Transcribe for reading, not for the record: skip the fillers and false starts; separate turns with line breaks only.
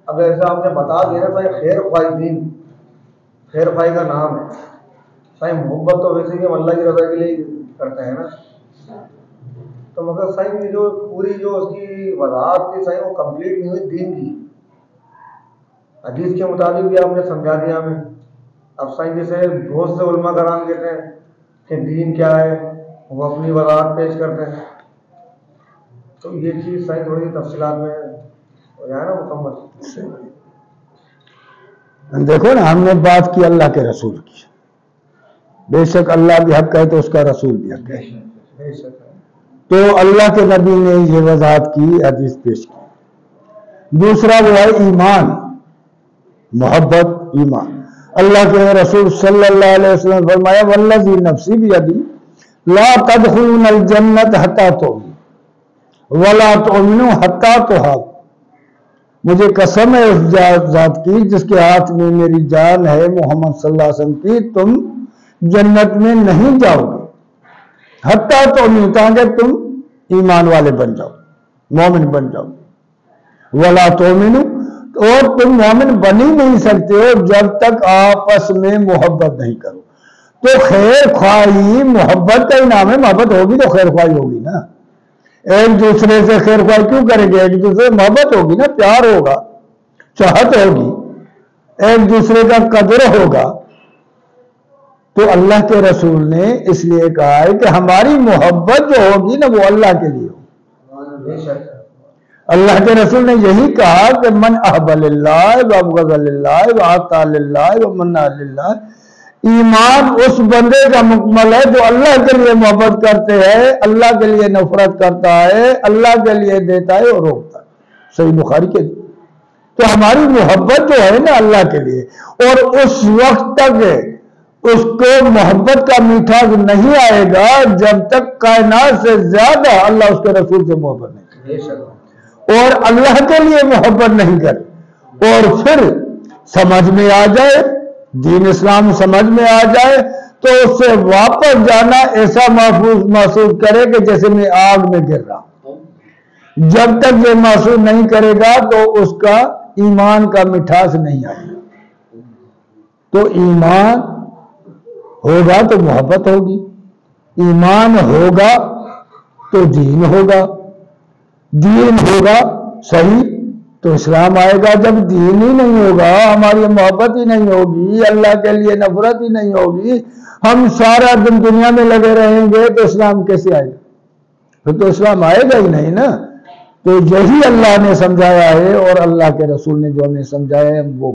अब ऐसा आपने बता दिया ना भाई, खैर ख्वाही दीन, खैर ख्वाही का नाम है साईं। मोहब्बत तो वैसे भी हम अल्लाह की रजा के लिए करते हैं ना, तो मगर साईं की जो पूरी जो उसकी वजाहत थी साईं, वो कंप्लीट नहीं हुई दीन की। हदीस के मुताबिक भी आपने समझा दिया हमें। अब साईं जैसे बहुत से उलमा कराम कहते हैं कि दीन क्या है, वो अपनी वजाहत पेश करते हैं, तो ये चीज़ साईं थोड़ी तफसीलात में हो जाए ना मुकम्मल।
देखो ना, हमने बात की अल्लाह के रसूल की, बेशक अल्लाह भी हक है तो उसका रसूल भी हक है। तो अल्लाह के नबी ने ये वजाहत की, हदीस पेश की। दूसरा वो है ईमान, मोहब्बत, ईमान। अल्लाह के रसूल सल्लल्लाहु अलैहि वसल्लम फरमाया, वल्लज़ी नफ्सी बियदी ला तदखुलूनल जन्नत हत्ता तु'मिनू वला तु'मिनू हत्ता तुहब्बू। मुझे कसम है उस जात की जिसके हाथ में मेरी जान है, मोहम्मद सल्लल्लाहु अलैहि वसल्लम की, तुम जन्नत में नहीं जाओगे हत्ता तु'मिनू, ताकि तुम ईमान वाले बन जाओ, मोमिन बन जाओ। वला तु'मिनू, और तुम मोमिन बन ही नहीं सकते हो जब तक आपस में मोहब्बत नहीं करो। तो खैर ख्वाही मोहब्बत का ही नाम है, मोहब्बत होगी तो खैर ख्वाही होगी ना। एक दूसरे से खैर ख्वाही क्यों करेंगे? एक दूसरे से मोहब्बत होगी ना, प्यार होगा, चाहत होगी, एक दूसरे का कदर होगा। तो अल्लाह के रसूल ने इसलिए कहा है कि हमारी मोहब्बत जो होगी ना वो अल्लाह के लिए हो। अल्लाह के रसूल ने यही कहा कि मन अहब्ब लिल्लाह व अबग़ज़ लिल्लाह व अता लिल्लाह व मन्ना लिल्लाह। ईमान उस बंदे का मुकम्मल है जो अल्लाह के लिए मोहब्बत करते हैं, अल्लाह के लिए नफरत करता है, अल्लाह के लिए देता है और रोकता है। सही बुखारी के। तो हमारी मोहब्बत जो है ना अल्लाह के लिए, और उस वक्त तक उसको मोहब्बत का मीठा नहीं आएगा जब तक कायनात से ज्यादा अल्लाह उसके रसूल से मोहब्बत नहीं करे और अल्लाह के लिए मोहब्बत नहीं करे, और फिर समझ में आ जाए, दीन इस्लाम समझ में आ जाए, तो उससे वापस जाना ऐसा महसूस करे कि जैसे मैं आग में गिर रहा हूं। जब तक ये महसूस नहीं करेगा तो उसका ईमान का मिठास नहीं आएगा। तो ईमान होगा तो मोहब्बत होगी, ईमान होगा तो दीन होगा, दीन होगा सही तो इस्लाम आएगा। जब दीन ही नहीं होगा, हमारी मोहब्बत ही नहीं होगी, अल्लाह के लिए नफरत ही नहीं होगी, हम सारा दिन दुनिया में लगे रहेंगे, तो इस्लाम कैसे आएगा? फिर तो इस्लाम आएगा ही नहीं ना। तो यही अल्लाह ने समझाया है और अल्लाह के रसूल ने जो हमें समझाया है वो